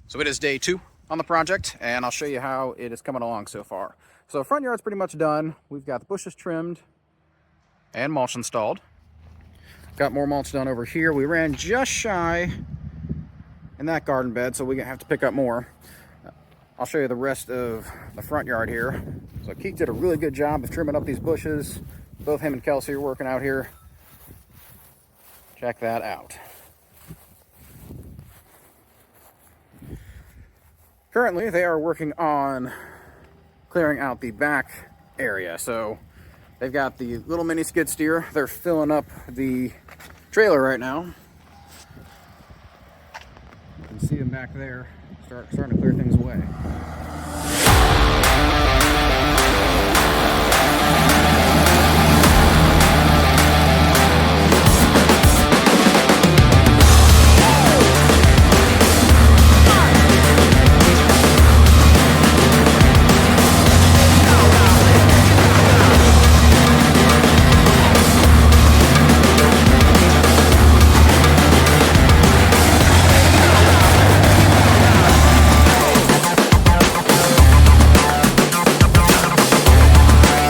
So it is day 2 on the project, and I'll show you how it is coming along so far. So front yard's pretty much done. We've got the bushes trimmed and mulch installed. Got more mulch done over here. We ran just shy in that garden bed, so we're gonna have to pick up more. I'll show you the rest of the front yard here. So Keith did a really good job of trimming up these bushes. Both him and Kelsey are working out here. Check that out. Currently, they are working on clearing out the back area. So they've got the little mini skid steer. They're filling up the trailer right now. You can see them back there, starting to clear things away.